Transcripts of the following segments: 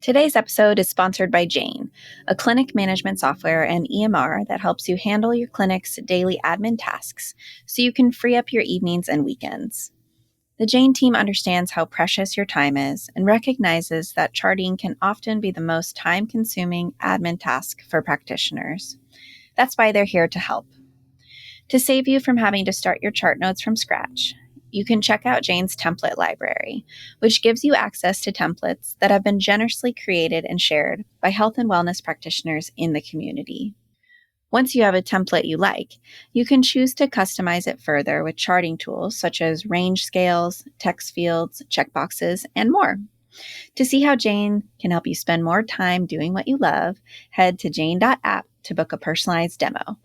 Today's episode is sponsored by Jane, a clinic management software and EMR that helps you handle your clinic's daily admin tasks so you can free up your evenings and weekends. The Jane team understands how precious your time is and recognizes that charting can often be the most time-consuming admin task for practitioners. That's why they're here to help. To save you from having to start your chart notes from scratch, you can check out Jane's template library, which gives you access to templates that have been generously created and shared by health and wellness practitioners in the community. Once you have a template you like, you can choose to customize it further with charting tools such as range scales, text fields, checkboxes, and more. To see how Jane can help you spend more time doing what you love, head to jane.app to book a personalized demo.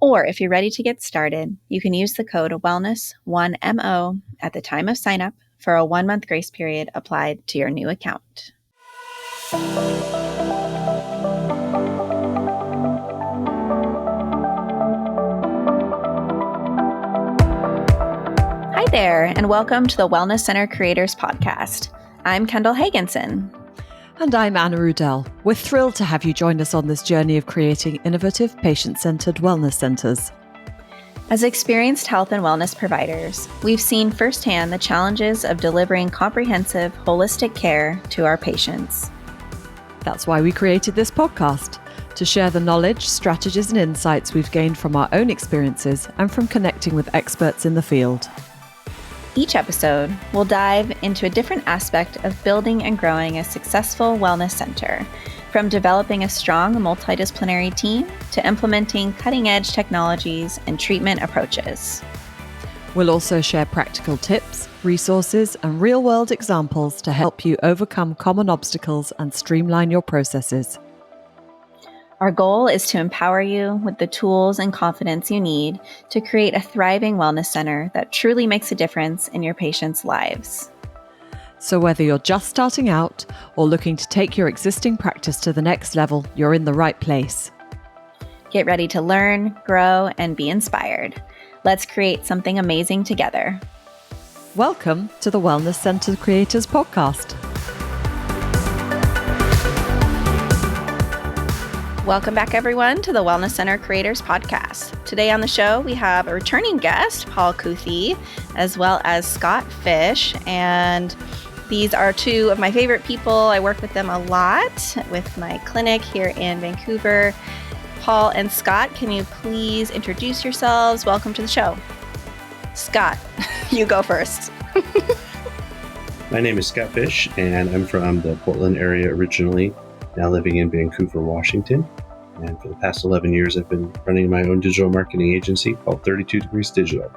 Or if you're ready to get started, you can use the code WELLNESS1MO at the time of sign up for a 1-month grace period applied to your new account. Hi there, and welcome to the Wellness Center Creators Podcast. I'm Kendall Hagenson. And I'm Anna Rudell. We're thrilled to have you join us on this journey of creating innovative, patient-centered wellness centers. As experienced health and wellness providers, we've seen firsthand the challenges of delivering comprehensive, holistic care to our patients. That's why we created this podcast, to share the knowledge, strategies, and insights we've gained from our own experiences and from connecting with experts in the field. Each episode, we'll dive into a different aspect of building and growing a successful wellness center, from developing a strong multidisciplinary team to implementing cutting-edge technologies and treatment approaches. We'll also share practical tips, resources, and real-world examples to help you overcome common obstacles and streamline your processes. Our goal is to empower you with the tools and confidence you need to create a thriving wellness center that truly makes a difference in your patients' lives. So whether you're just starting out or looking to take your existing practice to the next level, you're in the right place. Get ready to learn, grow, and be inspired. Let's create something amazing together. Welcome to the Wellness Center Creators Podcast. Welcome back, everyone, to the Wellness Center Creators Podcast. Today on the show, we have a returning guest, Paul Kuthe, as well as Scott Fish. And these are two of my favorite people. I work with them a lot with my clinic here in Vancouver. Paul and Scott, can you please introduce yourselves? Welcome to the show. Scott, you go first. My name is Scott Fish, and I'm from the Portland area originally, now living in Vancouver, Washington. And for the past 11 years, I've been running my own digital marketing agency called 32 Degrees Digital.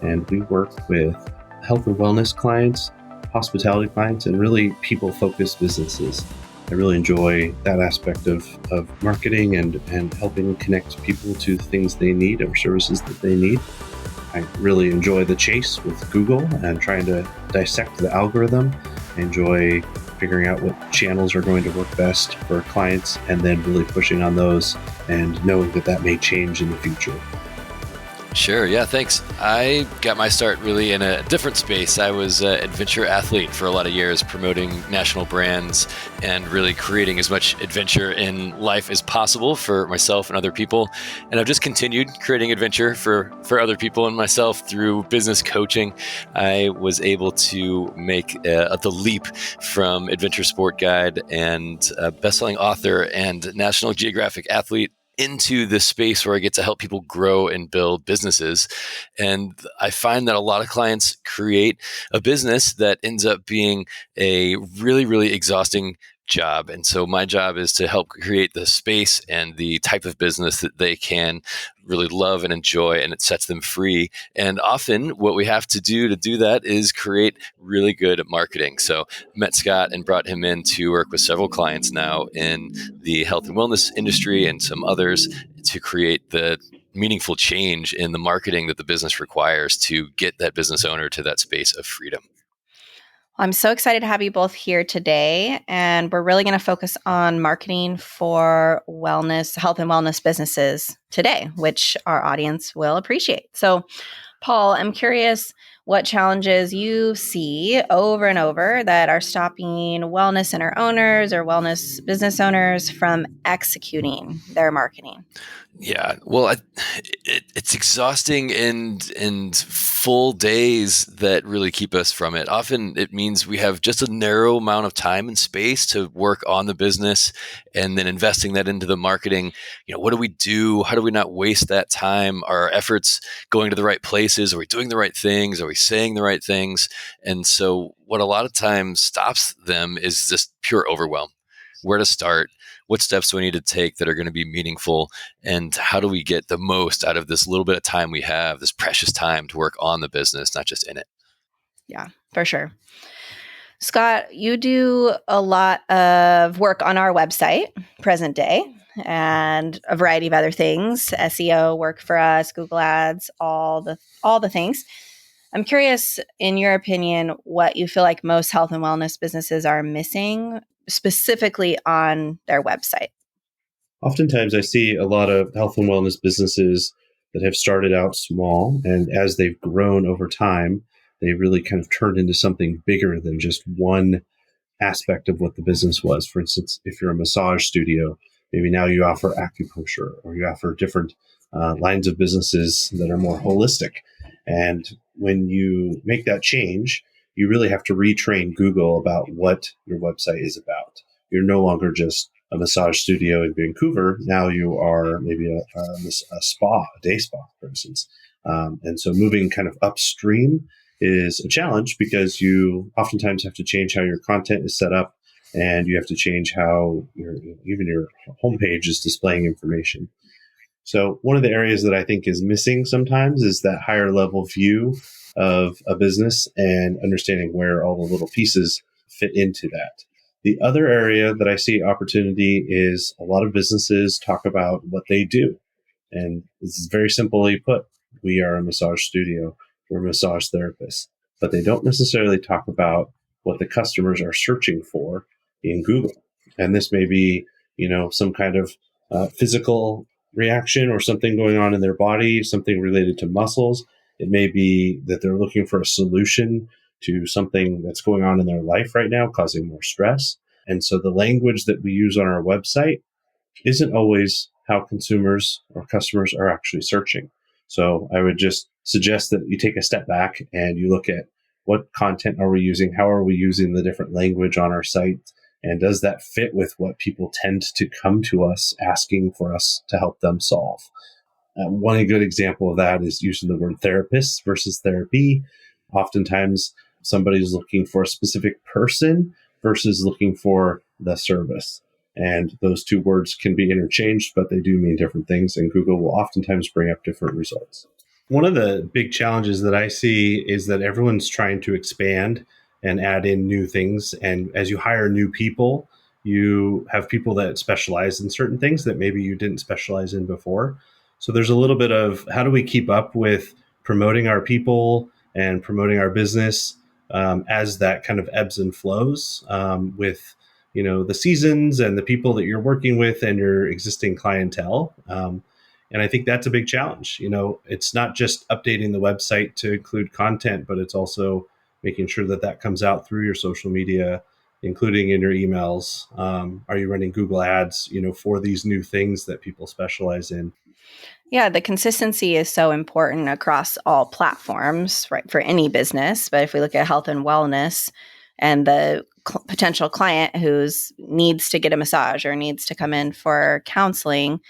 And we work with health and wellness clients, hospitality clients, and really people-focused businesses. I really enjoy that aspect of marketing and helping connect people to things they need or services that they need. I really enjoy the chase with Google and trying to dissect the algorithm. I enjoy figuring out what channels are going to work best for clients and then really pushing on those and knowing that that may change in the future. Sure. Yeah, thanks. I got my start really in a different space. I was an adventure athlete for a lot of years, promoting national brands and really creating as much adventure in life as possible for myself and other people. And I've just continued creating adventure for other people and myself through business coaching. I was able to make the leap from adventure sport guide and best-selling author and National Geographic athlete into the space where I get to help people grow and build businesses. And I find that a lot of clients create a business that ends up being a really, really exhausting job. And so my job is to help create the space and the type of business that they can really love and enjoy, and it sets them free. And often what we have to do that is create really good marketing. So met Scott and brought him in to work with several clients now in the health and wellness industry and some others to create the meaningful change in the marketing that the business requires to get that business owner to that space of freedom. I'm so excited to have you both here today, and we're really going to focus on marketing for wellness, health and wellness businesses today, which our audience will appreciate. So, Paul, I'm curious, what challenges you see over and over that are stopping wellness center owners or wellness business owners from executing their marketing. Yeah, well, it's exhausting and full days that really keep us from it. Often it means we have just a narrow amount of time and space to work on the business, and then investing that into the marketing. What do we do? How do we not waste that time? Are our efforts going to the right places? Are we doing the right things? Are we saying the right things? And so what a lot of times stops them is just pure overwhelm. Where to start? What steps do we need to take that are going to be meaningful? And how do we get the most out of this little bit of time we have, this precious time to work on the business, not just in it? Yeah, for sure. Scott, you do a lot of work on our website, present day, and a variety of other things, SEO work for us, Google Ads, all the things. I'm curious, in your opinion, what you feel like most health and wellness businesses are missing specifically on their website. Oftentimes, I see a lot of health and wellness businesses that have started out small, and as they've grown over time, they really kind of turned into something bigger than just one aspect of what the business was. For instance, if you're a massage studio, maybe now you offer acupuncture or you offer different lines of businesses that are more holistic. And when you make that change, you really have to retrain Google about what your website is about. You're no longer just a massage studio in Vancouver. Now you are maybe a spa, a day spa, for instance. And so moving kind of upstream is a challenge because you oftentimes have to change how your content is set up, and you have to change how even your homepage is displaying information. So one of the areas that I think is missing sometimes is that higher level view of a business and understanding where all the little pieces fit into that. The other area that I see opportunity is a lot of businesses talk about what they do. And this is very simply put. We are a massage studio. We're massage therapists. But they don't necessarily talk about what the customers are searching for in Google. And this may be, some kind of physical reaction or something going on in their body, something related to muscles. It may be that they're looking for a solution to something that's going on in their life right now, causing more stress. And so the language that we use on our website isn't always how consumers or customers are actually searching. So I would just suggest that you take a step back and you look at what content are we using? How are we using the different language on our site? And does that fit with what people tend to come to us asking for us to help them solve? One good example of that is using the word therapist versus therapy. Oftentimes, somebody's looking for a specific person versus looking for the service. And those two words can be interchanged, but they do mean different things. And Google will oftentimes bring up different results. One of the big challenges that I see is that everyone's trying to expand and add in new things. And as you hire new people, you have people that specialize in certain things that maybe you didn't specialize in before. So there's a little bit of how do we keep up with promoting our people and promoting our business as that kind of ebbs and flows with the seasons and the people that you're working with and your existing clientele. And I think that's a big challenge. It's not just updating the website to include content, but it's also making sure that comes out through your social media, including in your emails. Are you running Google Ads, for these new things that people specialize in? Yeah, the consistency is so important across all platforms, right, for any business. But if we look at health and wellness and the potential client who needs to get a massage or needs to come in for counseling,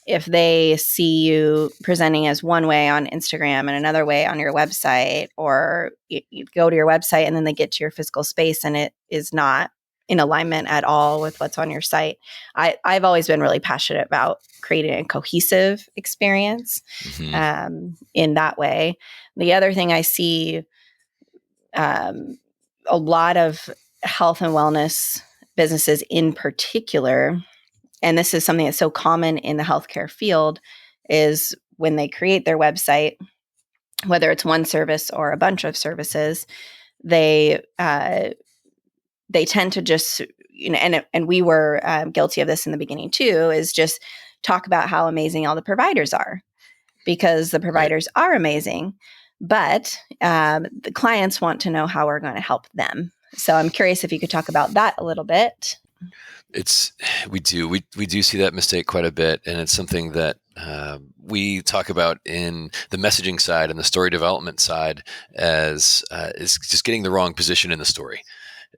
if they see you presenting as one way on Instagram and another way on your website, or you go to your website and then they get to your physical space and it is not in alignment at all with what's on your site. I've always been really passionate about creating a cohesive experience in that way. The other thing I see a lot of health and wellness businesses in particular, and this is something that's so common in the healthcare field, is when they create their website, whether it's one service or a bunch of services, they tend to just, and we were guilty of this in the beginning too, is just talk about how amazing all the providers are, because the providers are amazing. But the clients want to know how we're going to help them. So I'm curious if you could talk about that a little bit. We do see that mistake quite a bit, and it's something that we talk about in the messaging side and the story development side as is just getting the wrong position in the story.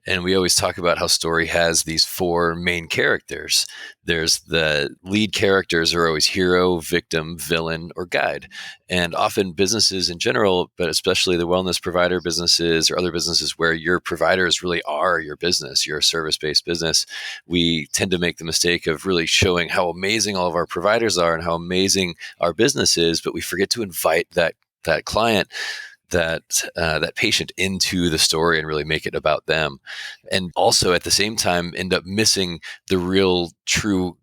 And we always talk about how story has these four main characters. There's the lead characters are always hero, victim, villain, or guide. And often businesses in general, but especially the wellness provider businesses or other businesses where your providers really are your business, you're a service-based business, we tend to make the mistake of really showing how amazing all of our providers are and how amazing our business is, but we forget to invite that client, that patient into the story and really make it about them. And also at the same time end up missing the real true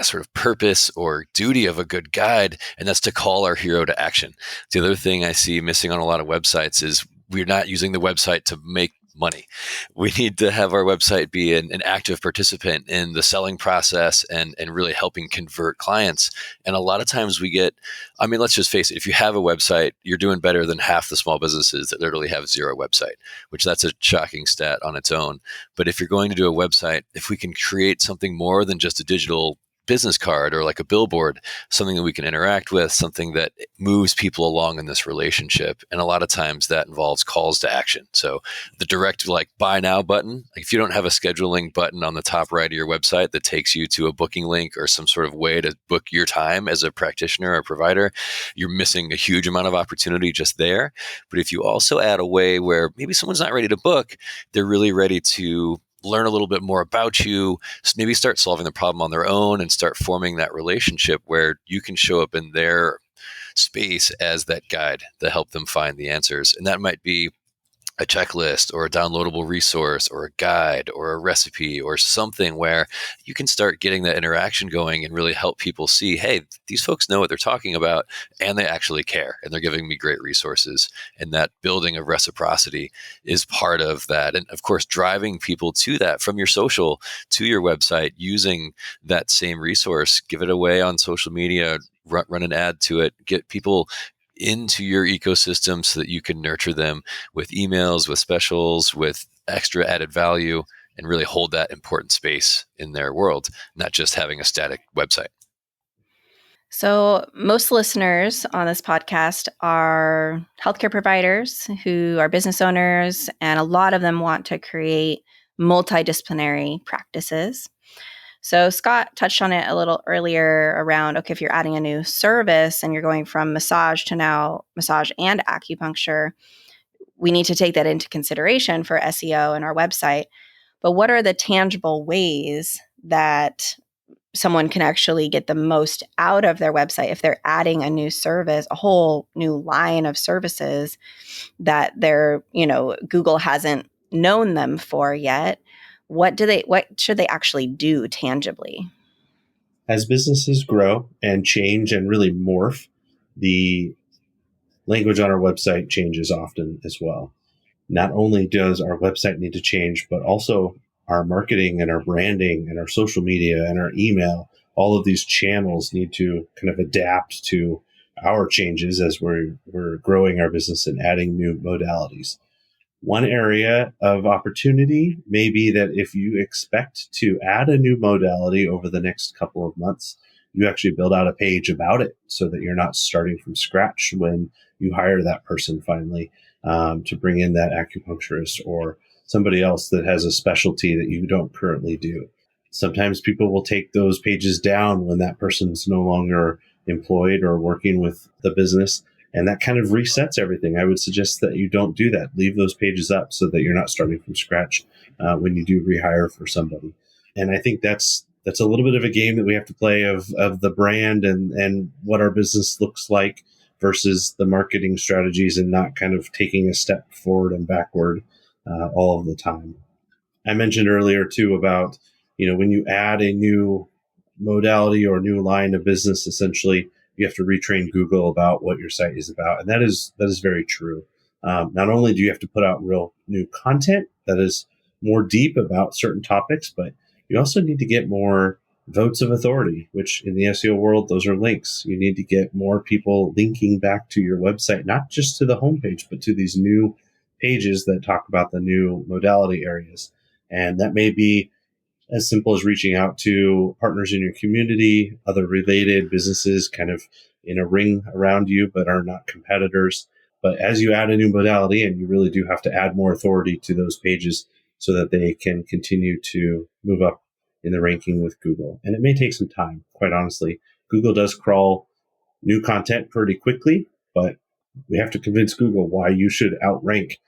sort of purpose or duty of a good guide, and that's to call our hero to action. The other thing I see missing on a lot of websites is we're not using the website to make money. We need to have our website be an active participant in the selling process and really helping convert clients. And a lot of times let's just face it, if you have a website, you're doing better than half the small businesses that literally have zero website, which that's a shocking stat on its own. But if you're going to do a website, if we can create something more than just a digital business card or like a billboard, something that we can interact with, something that moves people along in this relationship. And a lot of times that involves calls to action. So the direct buy now button, if you don't have a scheduling button on the top right of your website that takes you to a booking link or some sort of way to book your time as a practitioner or provider, you're missing a huge amount of opportunity just there. But if you also add a way where maybe someone's not ready to book, they're really ready to learn a little bit more about you, maybe start solving the problem on their own and start forming that relationship where you can show up in their space as that guide to help them find the answers. And that might be a checklist or a downloadable resource or a guide or a recipe or something where you can start getting that interaction going and really help people see, hey, these folks know what they're talking about and they actually care and they're giving me great resources. And that building of reciprocity is part of that. And of course, driving people to that from your social to your website using that same resource, give it away on social media, run an ad to it, get people into your ecosystem so that you can nurture them with emails, with specials, with extra added value, and really hold that important space in their world, not just having a static website. So most listeners on this podcast are healthcare providers who are business owners, and a lot of them want to create multidisciplinary practices. So Scott touched on it a little earlier around, okay, if you're adding a new service and you're going from massage to now massage and acupuncture, we need to take that into consideration for SEO and our website. But what are the tangible ways that someone can actually get the most out of their website if they're adding a new service, a whole new line of services that Google hasn't known them for yet? What should they actually do tangibly? As businesses grow and change and really morph, the language on our website changes often as well. Not only does our website need to change, but also our marketing and our branding and our social media and our email, all of these channels need to kind of adapt to our changes as we're growing our business and adding new modalities. One area of opportunity may be that if you expect to add a new modality over the next couple of months, you actually build out a page about it so that you're not starting from scratch when you hire that person finally to bring in that acupuncturist or somebody else that has a specialty that you don't currently do. Sometimes people will take those pages down when that person's no longer employed or working with the business. And that kind of resets everything. I would suggest that you don't do that. Leave those pages up so that you're not starting from scratch when you do rehire for somebody. And I think that's a little bit of a game that we have to play of the brand and what our business looks like versus the marketing strategies and not kind of taking a step forward and backward all of the time. I mentioned earlier too about, when you add a new modality or new line of business, essentially, you have to retrain Google about what your site is about. And that is very true. Not only do you have to put out real new content that is more deep about certain topics, but you also need to get more votes of authority, which in the SEO world, those are links. You need to get more people linking back to your website, not just to the homepage, but to these new pages that talk about the new modality areas. And that may be as simple as reaching out to partners in your community, other related businesses kind of in a ring around you, but are not competitors. But as you add a new modality, and you really do have to add more authority to those pages so that they can continue to move up in the ranking with Google. And it may take some time, quite honestly. Google does crawl new content pretty quickly, but we have to convince Google why you should outrank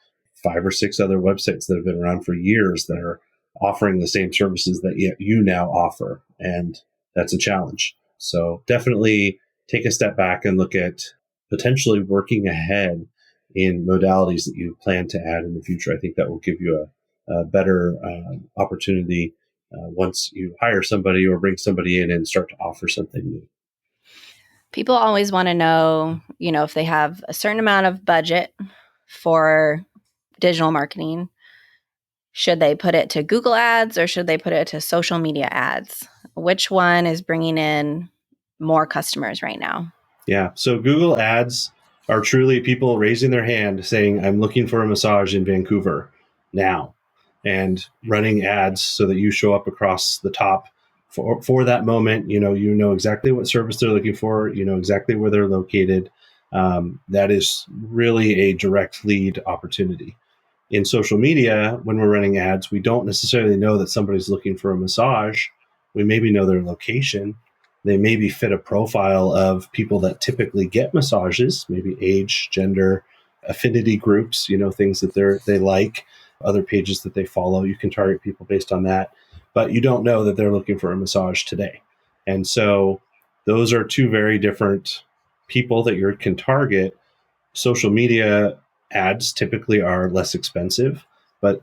5 or 6 other websites that have been around for years that are offering the same services that you now offer. And that's a challenge. So definitely take a step back and look at potentially working ahead in modalities that you plan to add in the future. I think that will give you a better opportunity once you hire somebody or bring somebody in and start to offer something new. People always want to know, if they have a certain amount of budget for digital marketing, should they put it to Google ads or should they put it to social media ads? Which one is bringing in more customers right now? Yeah. So Google ads are truly people raising their hand saying, I'm looking for a massage in Vancouver now, and running ads so that you show up across the top for that moment. You know exactly what service they're looking for. You know exactly where they're located. That is really a direct lead opportunity. In social media, when we're running ads, we don't necessarily know that somebody's looking for a massage. We maybe know their location. They maybe fit a profile of people that typically get massages, maybe age, gender, affinity groups, things that they like, other pages that they follow. You can target people based on that, but you don't know that they're looking for a massage today. And so those are two very different people that you can target. Social media ads typically are less expensive, but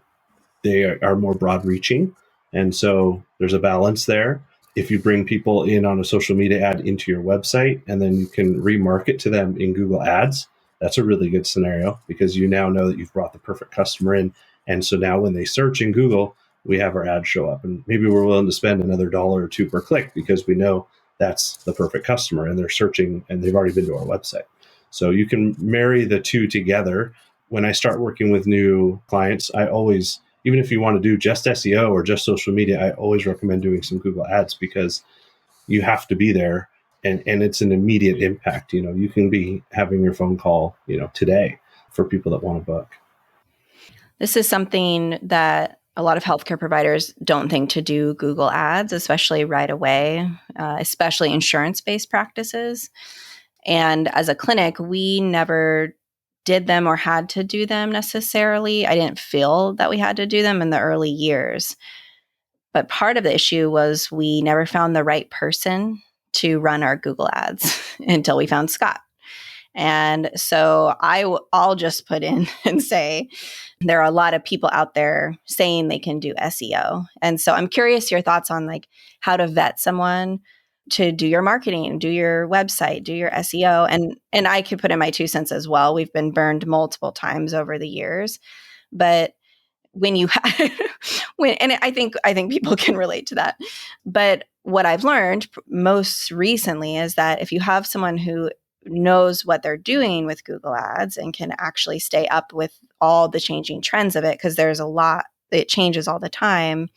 they are more broad reaching. And so there's a balance there. If you bring people in on a social media ad into your website and then you can remarket to them in Google Ads, that's a really good scenario because you now know that you've brought the perfect customer in. And so now when they search in Google, we have our ads show up, and maybe we're willing to spend another $1 or $2 per click because we know that's the perfect customer and they're searching and they've already been to our website. So you can marry the two together. When I start working with new clients, I always, even if you want to do just SEO or just social media, I always recommend doing some Google ads because you have to be there and it's an immediate impact. You can be having your phone call, today for people that want to book. This is something that a lot of healthcare providers don't think to do Google ads, especially right away, especially insurance-based practices. And as a clinic, we never did them or had to do them necessarily. I didn't feel that we had to do them in the early years. But part of the issue was we never found the right person to run our Google ads until we found Scott. And so I'll just put in and say there are a lot of people out there saying they can do SEO. And so I'm curious your thoughts on how to vet someone to do your marketing, do your website, do your SEO. And I could put in my 2 cents as well. We've been burned multiple times over the years. But when you and I think people can relate to that. But what I've learned most recently is that if you have someone who knows what they're doing with Google Ads and can actually stay up with all the changing trends of it, because there's a lot, it changes all the time,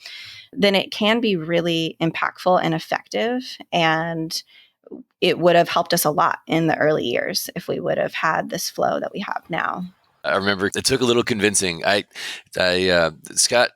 then it can be really impactful and effective. And it would have helped us a lot in the early years if we would have had this flow that we have now. I remember it took a little convincing. Scott,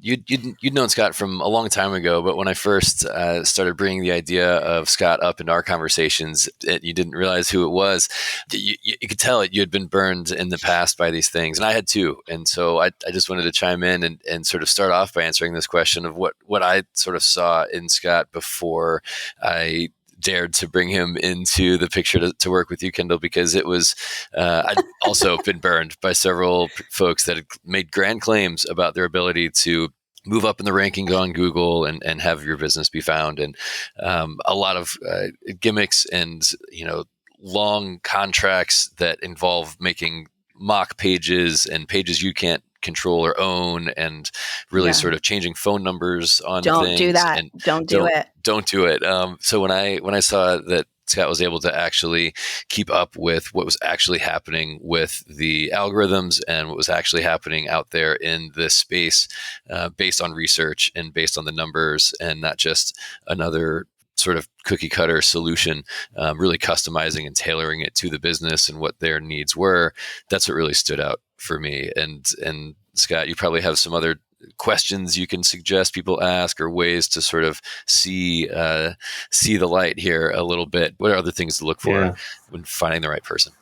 you'd known Scott from a long time ago, but when I first started bringing the idea of Scott up into our conversations, you didn't realize who it was. You could tell you had been burned in the past by these things, and I had too. And so I just wanted to chime in and sort of start off by answering this question of what I sort of saw in Scott before I dared to bring him into the picture to work with you, Kendall, because it was, I'd also been burned by several folks that had made grand claims about their ability to move up in the rankings on Google and have your business be found. And a lot of gimmicks and, long contracts that involve making mock pages and pages you can't control or own, and really sort of changing phone numbers on Don't do things. that. And Don't do it. don't do it. So when I saw that Scott was able to actually keep up with what was actually happening with the algorithms and what was actually happening out there in this space, based on research and based on the numbers, and not just another sort of cookie cutter solution, really customizing and tailoring it to the business and what their needs were. That's what really stood out for me. And Scott, you probably have some other questions you can suggest people ask, or ways to sort of see the light here a little bit. What are other things to look for when finding the right person?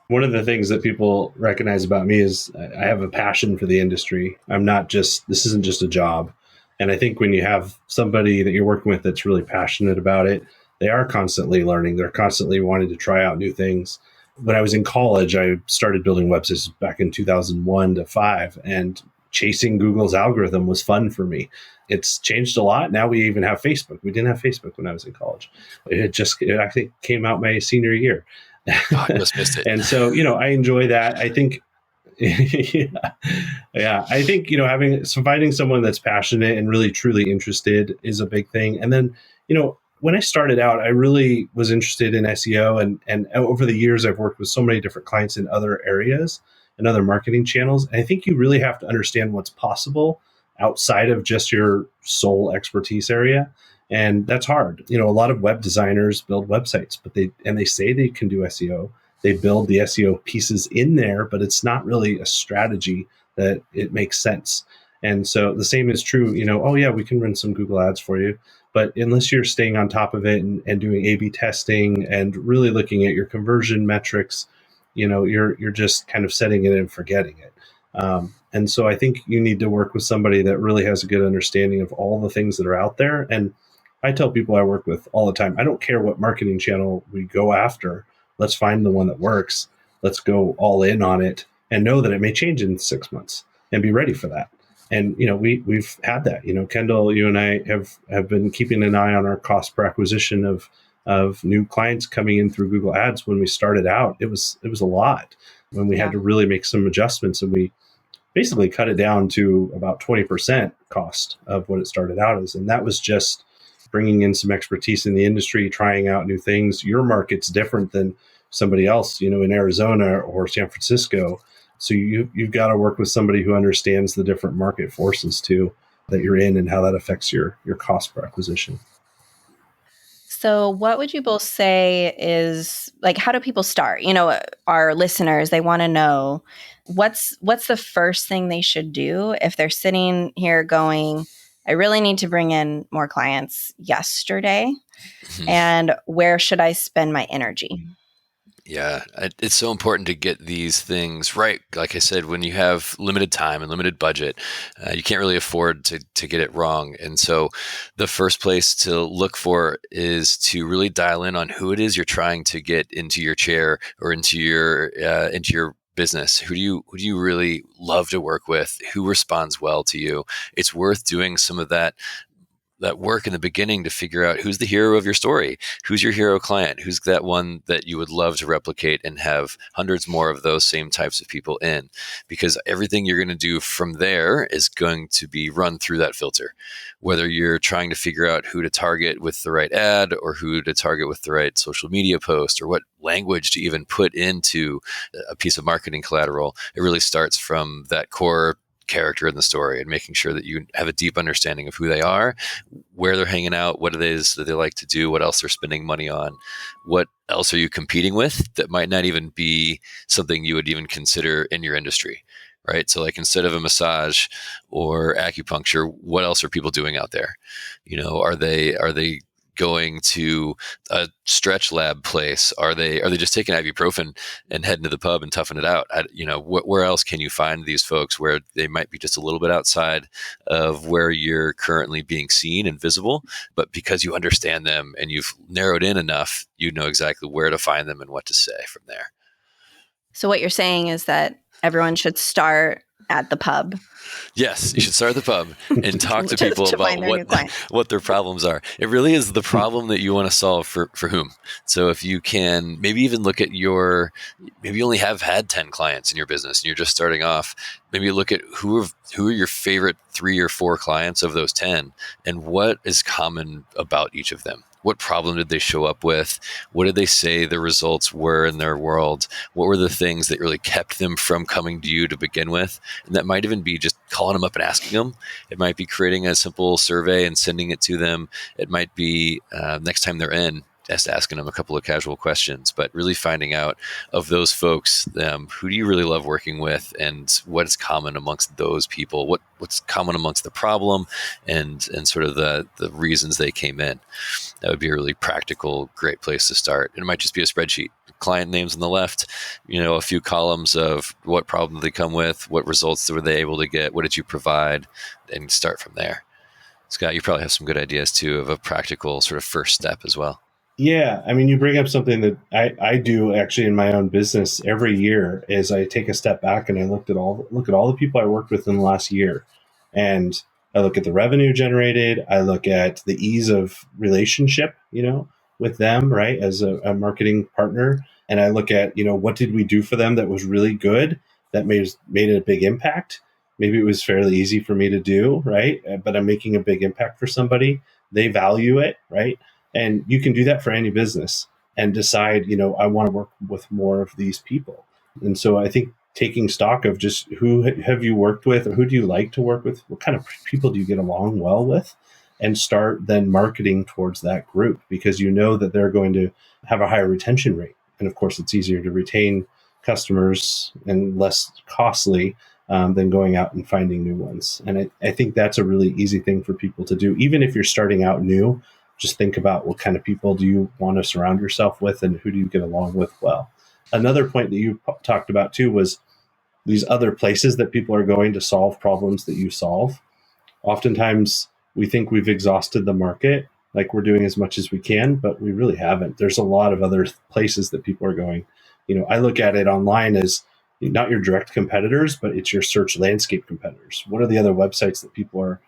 One of the things that people recognize about me is I have a passion for the industry. This isn't just a job. And I think when you have somebody that you're working with that's really passionate about it, they are constantly learning. They're constantly wanting to try out new things. When I was in college, I started building websites back in 2001 to 5, and chasing Google's algorithm was fun for me. It's changed a lot. Now we even have Facebook. We didn't have Facebook when I was in college. It I think came out my senior year. Oh, I just missed it. And so, I enjoy that. I think, I think, finding someone that's passionate and really truly interested is a big thing. And then, when I started out, I really was interested in SEO, and over the years, I've worked with so many different clients in other areas and other marketing channels. And I think you really have to understand what's possible outside of just your sole expertise area. And that's hard. A lot of web designers build websites, but they say they can do SEO. They build the SEO pieces in there, but it's not really a strategy that it makes sense. And so the same is true, we can run some Google ads for you. But unless you're staying on top of it and doing A/B testing and really looking at your conversion metrics, you're just kind of setting it and forgetting it. And so I think you need to work with somebody that really has a good understanding of all the things that are out there. And I tell people I work with all the time, I don't care what marketing channel we go after. Let's find the one that works. Let's go all in on it and know that it may change in 6 months and be ready for that. And, we've had that. Kendall, you and I have been keeping an eye on our cost per acquisition of new clients coming in through Google Ads. When we started out, it was a lot. When we had to really make some adjustments, and we basically cut it down to about 20% cost of what it started out as. And that was just bringing in some expertise in the industry, trying out new things. Your market's different than somebody else, in Arizona or San Francisco. So you've got to work with somebody who understands the different market forces too that you're in, and how that affects your cost per acquisition. So what would you both say is, like, how do people start? Our listeners, they want to know what's the first thing they should do if they're sitting here going, I really need to bring in more clients yesterday. And where should I spend my energy? Yeah, it's so important to get these things right. Like I said, when you have limited time and limited budget, you can't really afford to get it wrong. And so the first place to look for is to really dial in on who it is you're trying to get into your chair or into your business. Who do you really love to work with? Who responds well to you? It's worth doing some of that work in the beginning to figure out who's the hero of your story, who's your hero client, who's that one that you would love to replicate and have hundreds more of those same types of people in, because everything you're going to do from there is going to be run through that filter. Whether you're trying to figure out who to target with the right ad, or who to target with the right social media post, or what language to even put into a piece of marketing collateral, it really starts from that core character in the story and making sure that you have a deep understanding of who they are, where they're hanging out, what it is that they like to do, what else they're spending money on, what else are you competing with that might not even be something you would even consider in your industry, right? So like, instead of a massage or acupuncture, what else are people doing out there? Are they going to a stretch lab place? Are they just taking ibuprofen and heading to the pub and toughing it out? Where else can you find these folks where they might be just a little bit outside of where you're currently being seen and visible, but because you understand them and you've narrowed in enough, you know exactly where to find them and what to say from there. So what you're saying is that everyone should start at the pub. Yes, you should start at the pub and talk to people to about find their new client. what their problems are. It really is the problem that you want to solve for whom. So if you can maybe even look at maybe you only have had 10 clients in your business and you're just starting off, maybe look at who are your favorite 3 or 4 clients of those 10 and what is common about each of them. What problem did they show up with? What did they say the results were in their world? What were the things that really kept them from coming to you to begin with? And that might even be just calling them up and asking them. It might be creating a simple survey and sending it to them. It might be next time they're in, just asking them a couple of casual questions, but really finding out of those folks, who do you really love working with and what is common amongst those people? What's common amongst the problem and sort of the reasons they came in. That would be a really practical, great place to start. It might just be a spreadsheet. Client names on the left, a few columns of what problem did they come with, what results were they able to get, what did you provide, and start from there. Scott, you probably have some good ideas too of a practical sort of first step as well. Yeah, I mean, you bring up something that I do actually in my own business every year. Is I take a step back and I look at all the people I worked with in the last year, and I look at the revenue generated. I look at the ease of relationship, with them, right, as a marketing partner, and I look at what did we do for them that was really good, that made a big impact. Maybe it was fairly easy for me to do, right, but I'm making a big impact for somebody. They value it, right. And you can do that for any business and decide, I want to work with more of these people. And so I think taking stock of just who have you worked with or who do you like to work with? What kind of people do you get along well with? And start then marketing towards that group because you know that they're going to have a higher retention rate. And of course, it's easier to retain customers and less costly than going out and finding new ones. And I think that's a really easy thing for people to do. Even if you're starting out new, just think about what kind of people do you want to surround yourself with and who do you get along with well. Another point that you talked about too was these other places that people are going to solve problems that you solve. Oftentimes we think we've exhausted the market, like we're doing as much as we can, but we really haven't. There's a lot of other places that people are going. I look at it online as not your direct competitors, but it's your search landscape competitors. What are the other websites that people are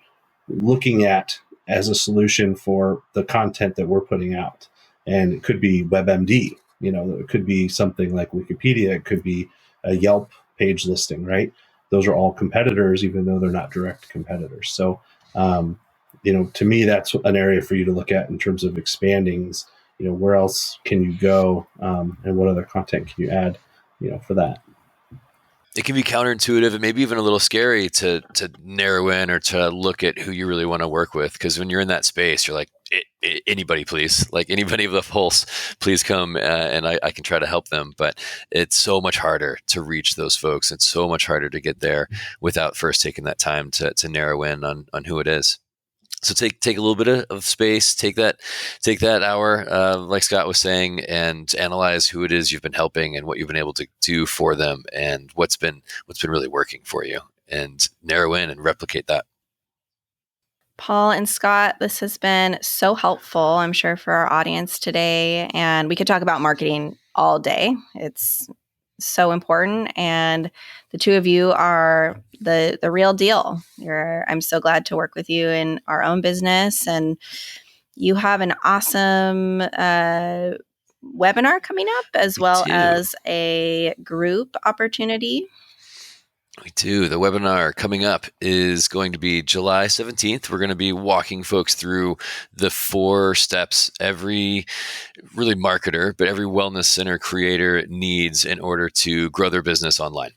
looking at as a solution for the content that we're putting out? And it could be WebMD, it could be something like Wikipedia, it could be a Yelp page listing, right? Those are all competitors, even though they're not direct competitors. So, to me, that's an area for you to look at in terms of expanding. Where else can you go, and what other content can you add, for that? It can be counterintuitive and maybe even a little scary to narrow in or to look at who you really want to work with. Because when you're in that space, you're like, anybody, please, like anybody with a pulse, please come and I can try to help them. But it's so much harder to reach those folks. It's so much harder to get there without first taking that time to narrow in on who it is. So take a little bit of space, take that hour, like Scott was saying, and analyze who it is you've been helping and what you've been able to do for them and what's been really working for you, and narrow in and replicate that. Paul and Scott, this has been so helpful, I'm sure, for our audience today. And we could talk about marketing all day. It's so important. And the two of you are the real deal. I'm so glad to work with you in our own business. And you have an awesome webinar coming up, as well as a group opportunity. We do. The webinar coming up is going to be July 17th. We're going to be walking folks through the 4 steps every really marketer, but every wellness center creator needs in order to grow their business online.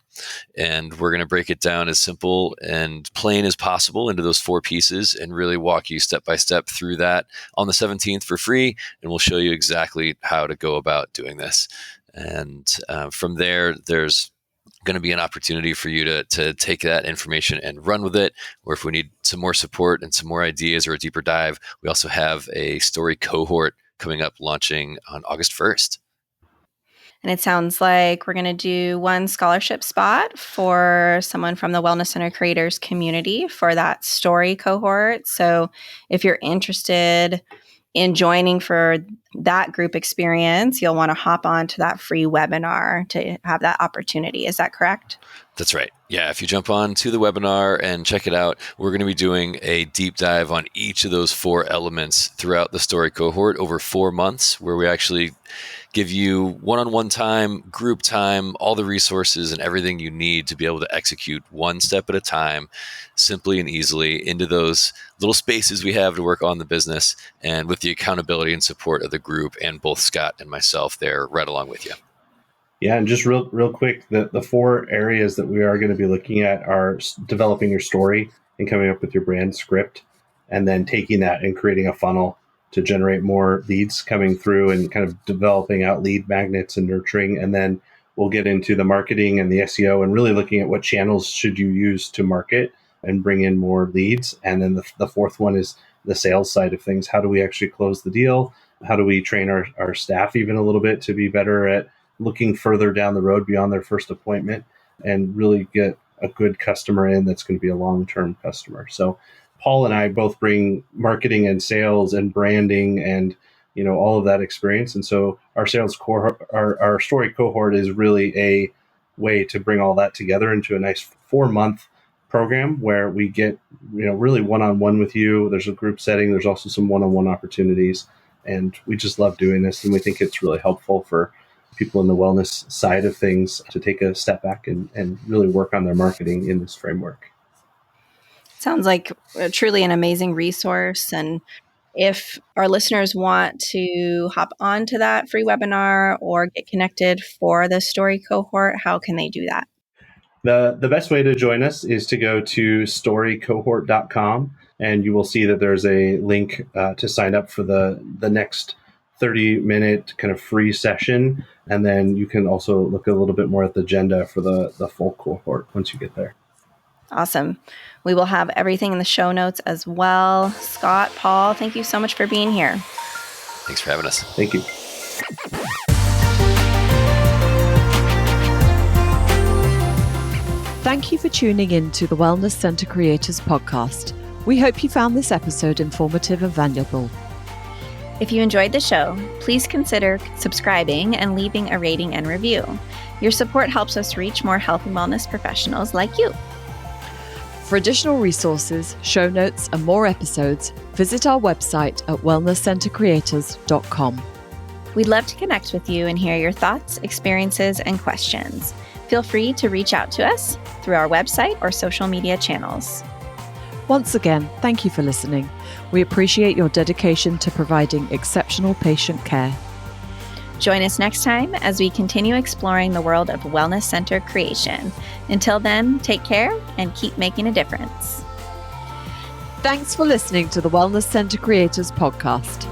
And we're going to break it down as simple and plain as possible into those 4 pieces and really walk you step by step through that on the 17th for free. And we'll show you exactly how to go about doing this. And from there, there's going to be an opportunity for you to take that information and run with it. Or if we need some more support and some more ideas or a deeper dive, we also have a story cohort coming up launching on August 1st. And it sounds like we're going to do 1 scholarship spot for someone from the Wellness Center Creators community for that story cohort. So if you're interested in joining for that group experience, you'll want to hop on to that free webinar to have that opportunity. Is that correct? That's right. Yeah, if you jump on to the webinar and check it out, we're going to be doing a deep dive on each of those 4 elements throughout the story cohort over 4 months, where we actually give you one-on-one time, group time, all the resources and everything you need to be able to execute one step at a time, simply and easily into those little spaces we have to work on the business, and with the accountability and support of the group and both Scott and myself there right along with you. Yeah, and just real quick, the 4 areas that we are going to be looking at are developing your story and coming up with your brand script, and then taking that and creating a funnel to generate more leads coming through and kind of developing out lead magnets and nurturing. And then we'll get into the marketing and the SEO and really looking at what channels should you use to market and bring in more leads. And then the 4th one is the sales side of things. How do we actually close the deal? How do we train our staff even a little bit to be better at looking further down the road beyond their first appointment and really get a good customer in that's going to be a long-term customer. So Paul and I both bring marketing and sales and branding and, all of that experience. And so our sales cohort, our story cohort is really a way to bring all that together into a nice 4-month program where we get, really one-on-one with you. There's a group setting. There's also some one-on-one opportunities. And we just love doing this. And we think it's really helpful for people in the wellness side of things to take a step back and really work on their marketing in this framework. Sounds like truly an amazing resource. And if our listeners want to hop onto that free webinar or get connected for the story cohort, how can they do that? The best way to join us is to go to storycohort.com, and you will see that there's a link to sign up for the next 30-minute kind of free session. And then you can also look a little bit more at the agenda for the full cohort once you get there. Awesome. We will have everything in the show notes as well. Scott, Paul, thank you so much for being here. Thanks for having us. Thank you. Thank you for tuning in to the Wellness Center Creators podcast. We hope you found this episode informative and valuable. If you enjoyed the show, please consider subscribing and leaving a rating and review. Your support helps us reach more health and wellness professionals like you. For additional resources, show notes, and more episodes, visit our website at wellnesscentercreators.com. We'd love to connect with you and hear your thoughts, experiences, and questions. Feel free to reach out to us through our website or social media channels. Once again, thank you for listening. We appreciate your dedication to providing exceptional patient care. Join us next time as we continue exploring the world of wellness center creation. Until then, take care and keep making a difference. Thanks for listening to the Wellness Center Creators podcast.